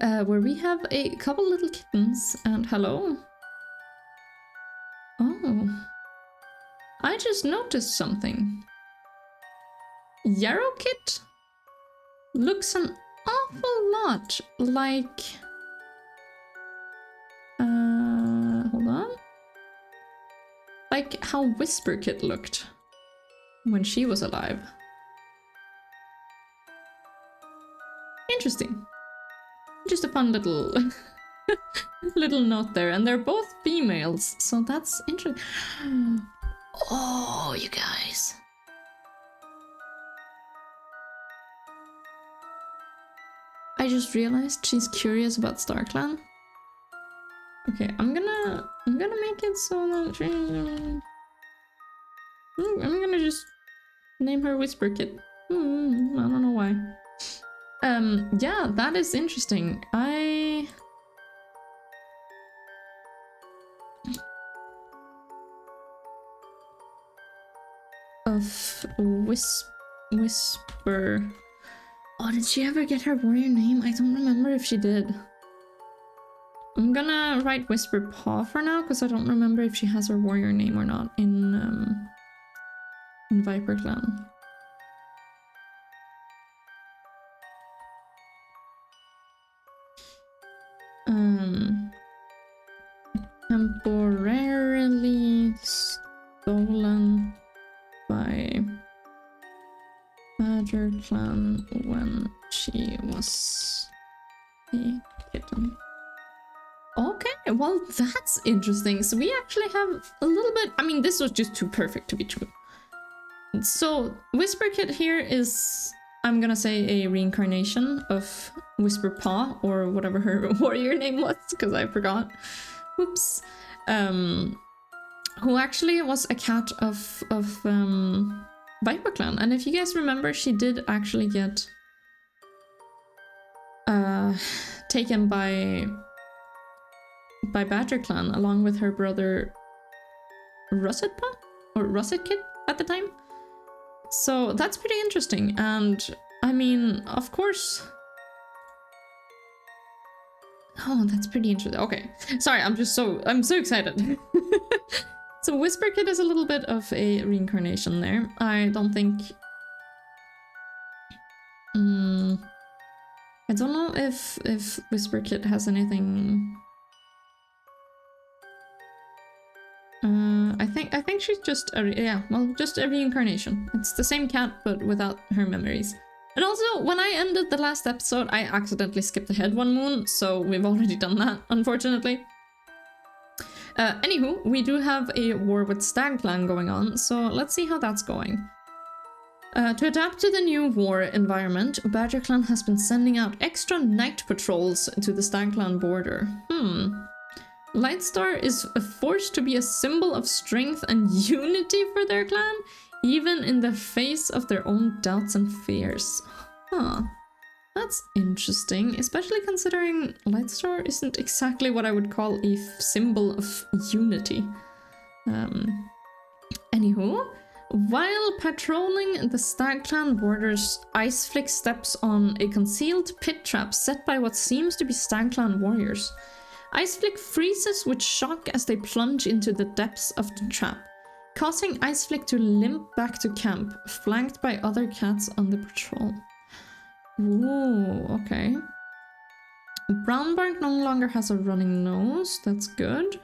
where we have a couple little kittens, and hello. Oh, I just noticed something. Yarrow Kit looks an awful lot like... hold on. Like how Whisper Kit looked when she was alive. Interesting. Just a fun little little note there, and they're both females, so that's interesting. Oh, you guys. I just realized she's curious about StarClan. Okay, I'm gonna make it so that I'm gonna just name her Whisper Kit. I don't know why. Yeah, that is interesting. Whisper. Oh, did she ever get her warrior name? I don't remember if she did. I'm gonna write Whisper Paw for now, because I don't remember if she has her warrior name or not in Viperclan. Temporarily stolen by Badgerclan when she was a kitten. Okay, well that's interesting. So we actually have a little bit... I mean, this was just too perfect to be true. So Whisper Kit here is, I'm gonna say, a reincarnation of Whisper Paw, or whatever her warrior name was, because I forgot. Whoops. Who actually was a cat of Viperclan. And if you guys remember, she did actually get taken by Badgerclan along with her brother Russet Paw? Or Russet Kid at the time. So that's pretty interesting. And I mean, of course... Oh, that's pretty interesting. Okay, sorry, I'm so excited. So Whisper Kid is a little bit of a reincarnation there. I don't think... I don't know if Whisper Kid has anything... I think she's just just a reincarnation. It's the same cat, but without her memories. And also, when I ended the last episode, I accidentally skipped ahead one moon, so we've already done that, unfortunately. Anywho, we do have a war with StagClan going on, so let's see how that's going. To adapt to the new war environment, Badgerclan has been sending out extra night patrols to the StagClan border. Lightstar is forced to be a symbol of strength and unity for their clan, even in the face of their own doubts and fears. Huh. That's interesting, especially considering Lightstar isn't exactly what I would call a symbol of unity. Anywho, while patrolling the StagClan borders, Iceflick steps on a concealed pit trap set by what seems to be StagClan warriors. Iceflick freezes with shock as they plunge into the depths of the trap, causing Iceflick to limp back to camp, flanked by other cats on the patrol. Ooh, okay. Brownbark no longer has a running nose, that's good.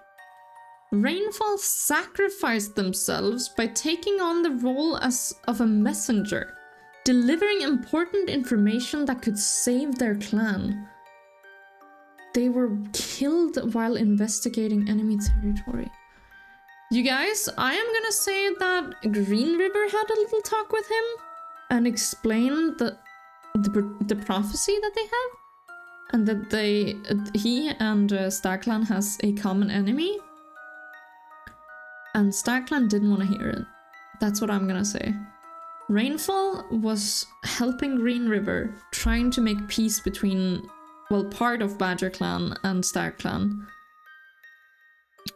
Rainfall sacrificed themselves by taking on the role of a messenger, delivering important information that could save their clan. They were killed while investigating enemy territory. You guys, I am gonna say that Green River had a little talk with him and explained the prophecy that they have, and that he and StagClan has a common enemy, and StagClan didn't want to hear it. That's what I'm gonna say. Rainfall was helping Green River, trying to make peace between, well, part of Badgerclan and StagClan,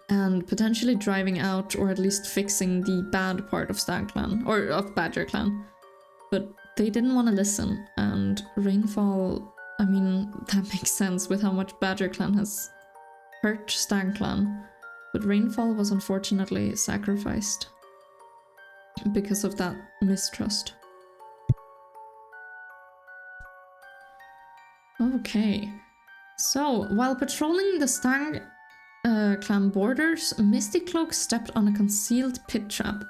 and potentially driving out, or at least fixing, the bad part of StagClan, or of Badgerclan. But they didn't want to listen, and Rainfall I mean, that makes sense with how much Badgerclan has hurt StagClan, but Rainfall was unfortunately sacrificed because of that mistrust. Okay, so while patrolling the StagClan borders, Misty Cloak stepped on a concealed pit trap.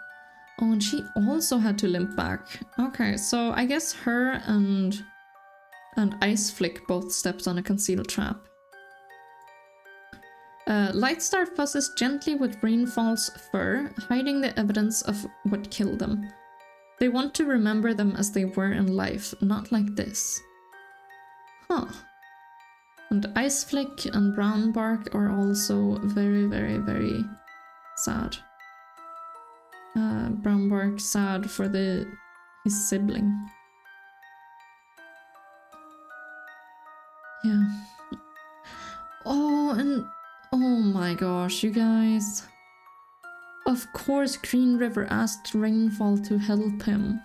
Oh, and she also had to limp back. Okay, so I guess her and Ice Flick both stepped on a concealed trap. Lightstar fusses gently with Rainfall's fur, hiding the evidence of what killed them. They want to remember them as they were in life, not like this. Huh. And Ice Flick and Brown Bark are also very, very, very sad. Brown Bark sad for his sibling. Yeah. Oh, and oh my gosh, you guys. Of course Green River asked Rainfall to help him.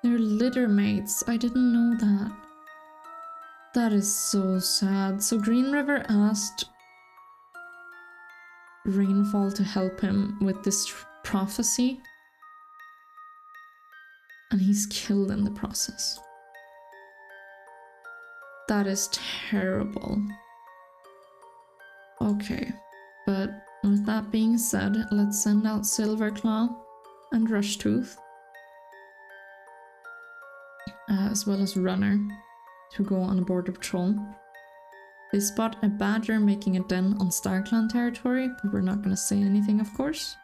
They're litter mates. I didn't know that. That is so sad. So Green River asked Rainfall to help him with this prophecy. And he's killed in the process. That is terrible. Okay, but with that being said, let's send out Silverclaw and Rushtooth, as well as Runner, to go on a border patrol. They spot a badger making a den on StagClan territory, but we're not going to say anything, of course.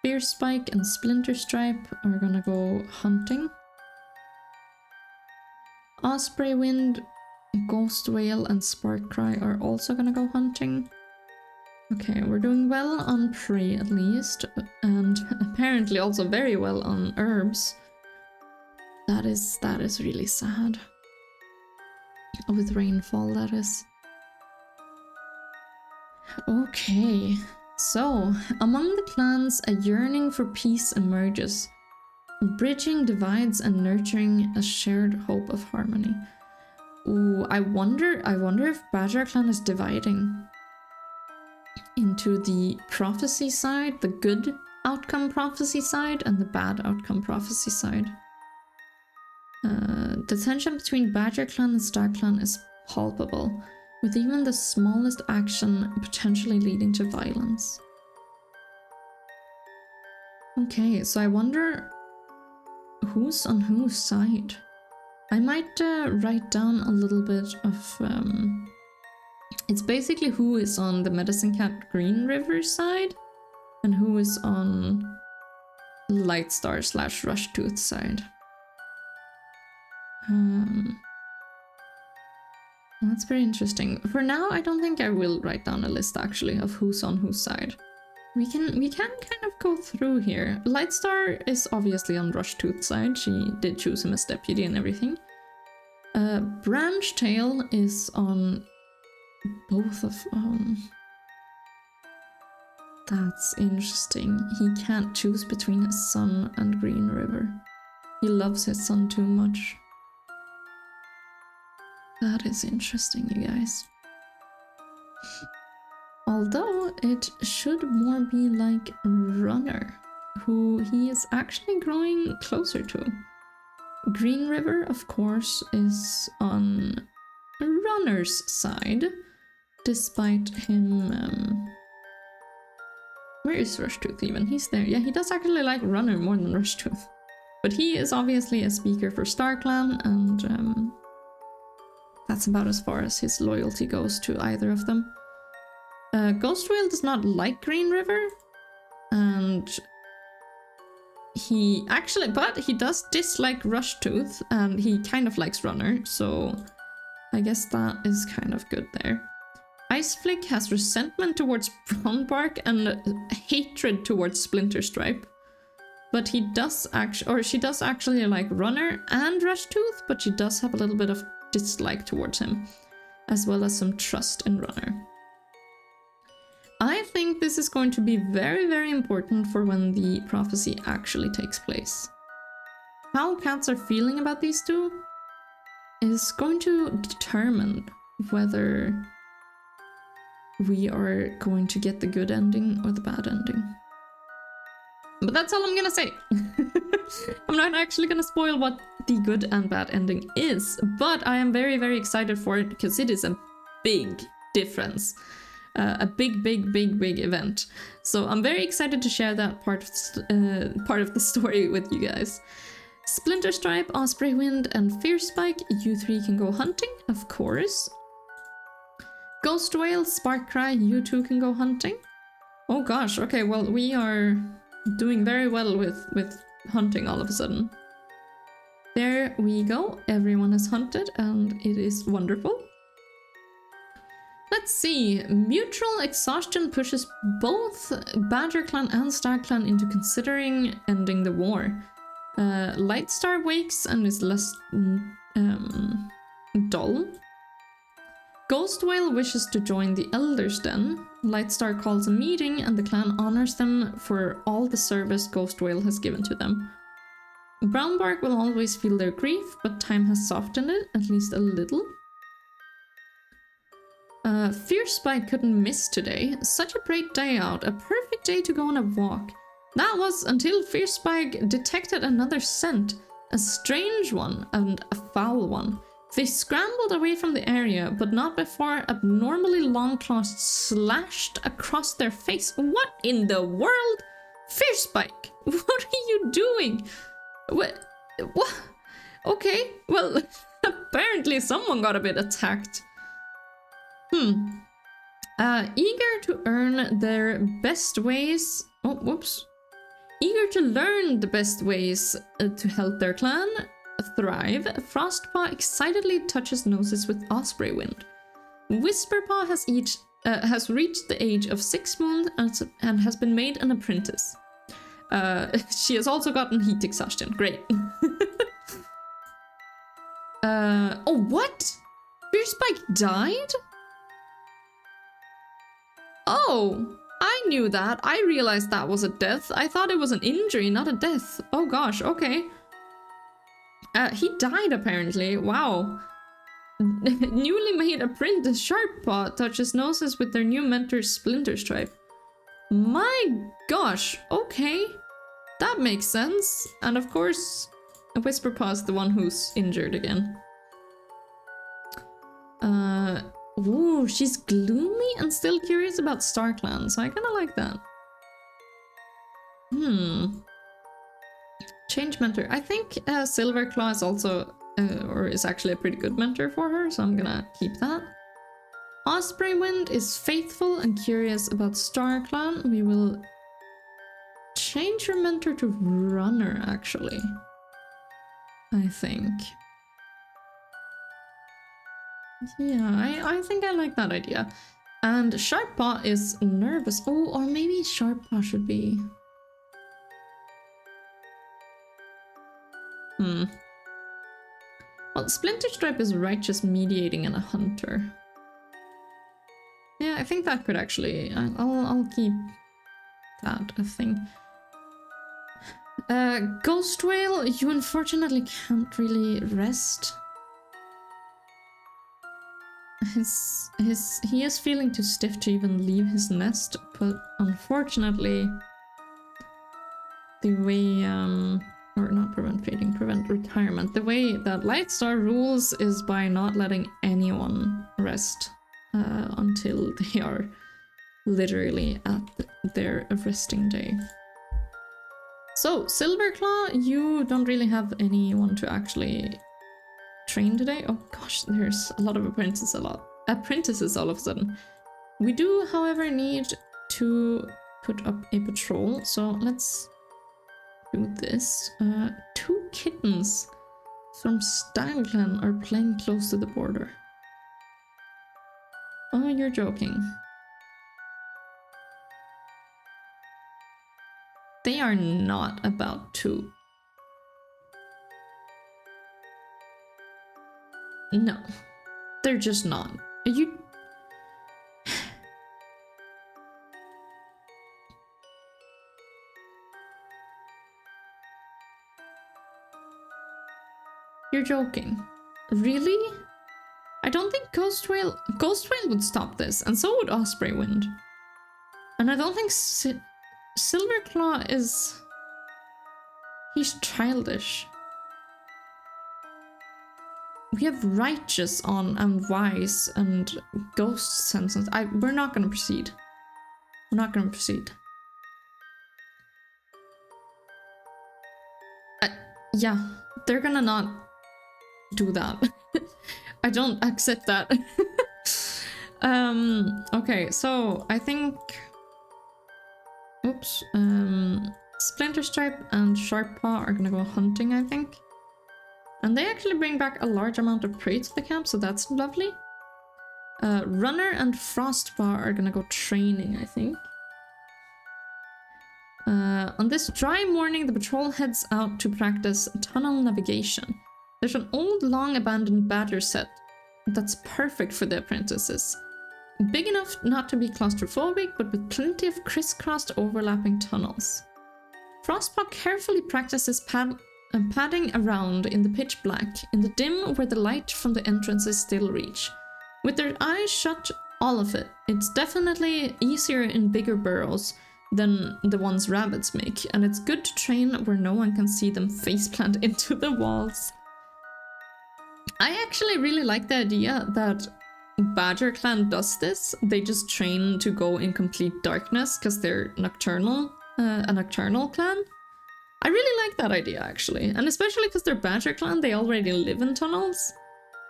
Fierce Spike and Splinter Stripe are going to go hunting. Osprey Wind, Ghost Whale and Sparkcry are also gonna go hunting. Okay, we're doing well on prey at least, and apparently also very well on herbs. That is really sad. With Rainfall, that is. Okay, so among the clans, a yearning for peace emerges, bridging divides and nurturing a shared hope of harmony. Ooh, I wonder if Badgerclan is dividing into the prophecy side, the good outcome prophecy side, and the bad outcome prophecy side. The tension between Badgerclan and StagClan is palpable, with even the smallest action potentially leading to violence. Okay, so I wonder who's on whose side. I might write down a little bit of... it's basically who is on the Medicine Cat Green River side and who is on Lightstar / Rushtooth side. That's very interesting. For now, I don't think I will write down a list actually of who's on whose side. We can kind of go through here. Lightstar is obviously on Rushtooth's side. She did choose him as deputy and everything. Branchtail is on both of that's interesting. He can't choose between his son and Green River. He loves his son too much. That is interesting, you guys. Although it should more be like Runner, who he is actually growing closer to. Green River, of course, is on Runner's side, despite him... where is Rushtooth even? He's there. Yeah, he does actually like Runner more than Rushtooth. But he is obviously a speaker for StarClan, and that's about as far as his loyalty goes to either of them. Ghost Whale does not like Green River, and he actually, but he does dislike Rushtooth, and he kind of likes Runner, so I guess that is kind of good there. Ice Flick has resentment towards Brown Bark and hatred towards Splinter Stripe, but he does actually, or she does actually like Runner and Rushtooth, but she does have a little bit of dislike towards him, as well as some trust in Runner. I think this is going to be very, very important for when the prophecy actually takes place. How cats are feeling about these two? is going to determine whether we are going to get the good ending or the bad ending. But that's all I'm gonna say. I'm not actually gonna spoil what the good and bad ending is, but I am very, very excited for it because it is a big difference. A big event. So I'm very excited to share that part of the story with you guys. Splinter Stripe, Osprey Wind, and Fierce Spike, you three can go hunting, of course. Ghost Whale, Spark Cry, you two can go hunting. Oh gosh, okay, well we are doing very well with hunting all of a sudden. There we go, everyone is hunted and it is wonderful. Let's see, mutual exhaustion pushes both Badgerclan and Stagclan into considering ending the war. Lightstar wakes and is less dull. Ghost Whale wishes to join the Elder's Den. Lightstar calls a meeting and the clan honors them for all the service Ghost Whale has given to them. Brownbark will always feel their grief, but time has softened it, at least a little. Fierce Spike couldn't miss today. Such a great day out, a perfect day to go on a walk. That was until Fierce Spike detected another scent, a strange one and a foul one. They scrambled away from the area, but not before abnormally long claws slashed across their face. What in the world? Fierce Spike, what are you doing? What? Okay, well, apparently someone got a bit attacked. Eager to earn their best ways... Oh, whoops. Eager to learn the best ways to help their clan thrive, Frostpaw excitedly touches noses with Osprey Wind. Whisperpaw has reached the age of 6 months and has been made an apprentice. She has also gotten heat exhaustion. Great. Oh, what? Fierce Spike died? Oh, I knew that. I realized that was a death. I thought it was an injury, not a death. Oh gosh, okay. He died apparently. Wow. Newly made apprentice Sharppaw touches noses with their new mentor Splinter Stripe. My gosh, okay. That makes sense. And of course, Whisperpaw is the one who's injured again. Ooh, she's gloomy and still curious about StarClan, so I kind of like that. Change mentor. I think Silverclaw is also, or is actually a pretty good mentor for her, so I'm gonna keep that. Osprey Wind is faithful and curious about StarClan. We will change her mentor to Runner, actually. I think. Yeah, I think I like that idea. And Sharppaw is nervous. Oh, or maybe Sharppaw should be... Well, Splinter Stripe is righteous, mediating, and a hunter. Yeah, I think that could actually... I'll keep that a thing. Ghost Whale, you unfortunately can't really rest. He is feeling too stiff to even leave his nest, but unfortunately the way or not prevent fading, prevent retirement. The way that Lightstar rules is by not letting anyone rest until they are literally at their resting day. So Silverclaw, you don't really have anyone to actually train today. Oh gosh, there's a lot of apprentices all of a sudden. We do, however, need to put up a patrol, so let's do this. 2 kittens from Stagclan are playing close to the border. Oh, you're joking. They are not about to. No, they're just not. Are you... You're joking. Really? I don't think Ghost Whale would stop this, and so would Osprey Wind. And I don't think Silverclaw is... He's childish. We have Righteous on, and Wise, and Ghost Sense. We're not gonna proceed. We're not gonna proceed. Yeah, they're gonna not do that. I don't accept that. Okay, so I think... Oops. Splinter Stripe and Sharp Paw are gonna go hunting, I think. And they actually bring back a large amount of prey to the camp, so that's lovely. Runner and Frostpaw are gonna go training, I think. On this dry morning, the patrol heads out to practice tunnel navigation. There's an old, long-abandoned badger set that's perfect for the apprentices. Big enough not to be claustrophobic, but with plenty of crisscrossed overlapping tunnels. Frostpaw carefully practices padding around in the pitch black, in the dim where the light from the entrances still reach. With their eyes shut, all of it. It's definitely easier in bigger burrows than the ones rabbits make, and it's good to train where no one can see them faceplant into the walls. I actually really like the idea that Badgerclan does this. They just train to go in complete darkness because they're nocturnal, a nocturnal clan. I really like that idea, actually, and especially because they're Badgerclan, they already live in tunnels.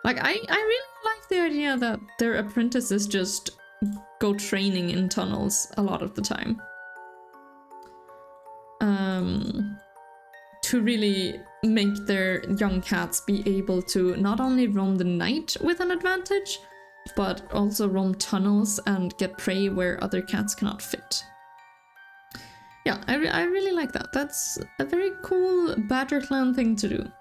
Like, I really like the idea that their apprentices just go training in tunnels a lot of the time. To really make their young cats be able to not only roam the night with an advantage, but also roam tunnels and get prey where other cats cannot fit. Yeah, I really like that. That's a very cool Badgerclan thing to do.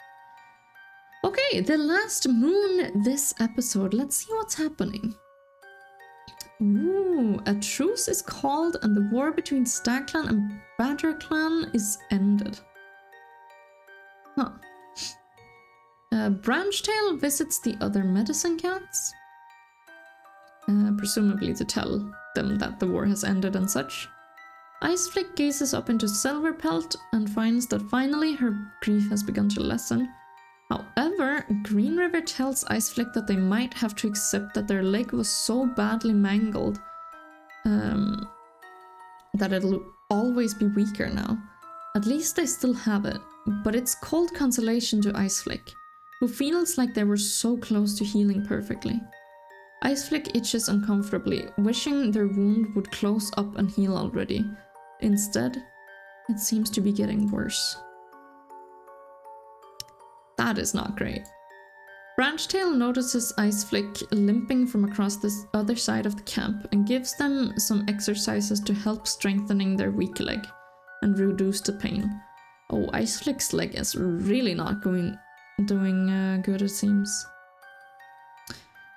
Okay, the last moon this episode. Let's see what's happening. Ooh, a truce is called and the war between Stagclan and Badgerclan is ended. Huh. Branchtail visits the other medicine cats. Presumably to tell them that the war has ended and such. Iceflick gazes up into Silverpelt and finds that finally her grief has begun to lessen. However, Green River tells Iceflick that they might have to accept that their leg was so badly mangled that it'll always be weaker now. At least they still have it, but it's cold consolation to Iceflick, who feels like they were so close to healing perfectly. Iceflick itches uncomfortably, wishing their wound would close up and heal already. Instead, it seems to be getting worse. That is not great. Branchtail notices Iceflick limping from across the other side of the camp and gives them some exercises to help strengthening their weak leg and reduce the pain. Oh, Iceflick's leg is really not doing good, it seems.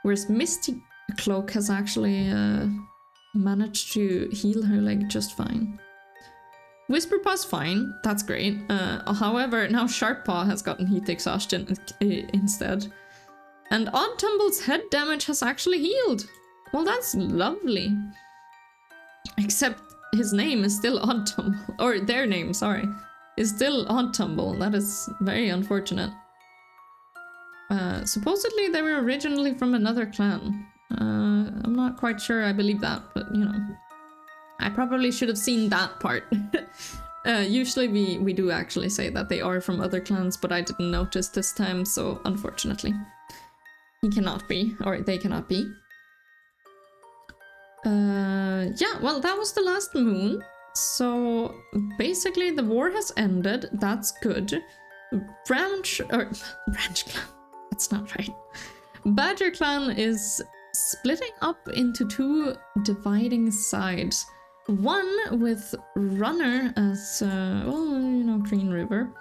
Whereas Misty Cloak has actually managed to heal her leg just fine. Whisperpaw's fine, that's great. However, now Sharppaw has gotten heat exhaustion instead. And Odd Tumble's head damage has actually healed. Well, that's lovely. Except his name is still Odd Tumble, or their name, sorry, is still Odd Tumble. That is very unfortunate. Supposedly they were originally from another clan. I'm not quite sure I believe that, but you know. I probably should have seen that part. Usually we do actually say that they are from other clans, but I didn't notice this time, so unfortunately. He cannot be, or they cannot be. Yeah, well, that was the last moon. So basically the war has ended, that's good. Branch Clan, that's not right. Badgerclan is splitting up into two dividing sides. One with Runner as, well, you know, Green River.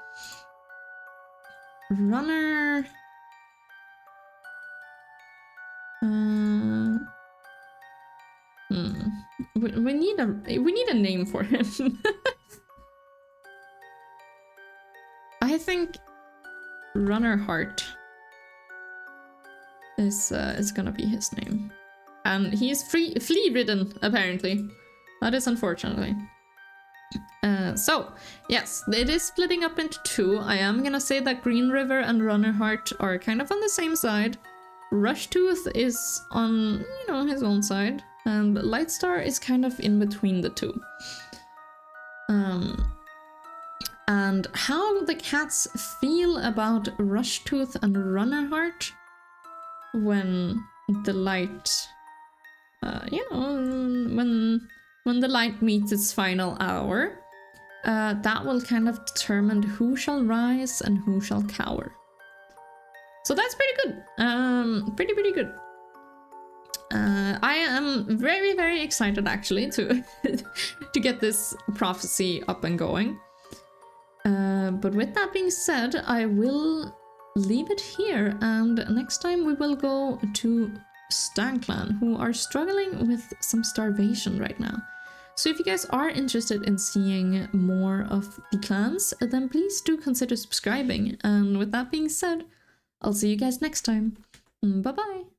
Runner... We need a name for him. I think Runner Heart. is gonna be his name. And he is flea-ridden, apparently. That is unfortunately. So, yes, it is splitting up into two. I am gonna say that Green River and Runner Heart are kind of on the same side. Rushtooth is on, you know, his own side. And Lightstar is kind of in between the two. And how the cats feel about Rushtooth and Runner Heart when the light, you know, when the light meets its final hour, that will kind of determine who shall rise and who shall cower. So that's pretty good. Pretty good. I am very, very excited actually to to get this prophecy up and going. But with that being said, I will leave it here, and next time we will go to StagClan, who are struggling with some starvation right now. So if you guys are interested in seeing more of the clans, then please do consider subscribing. And with that being said, I'll see you guys next time. Bye bye!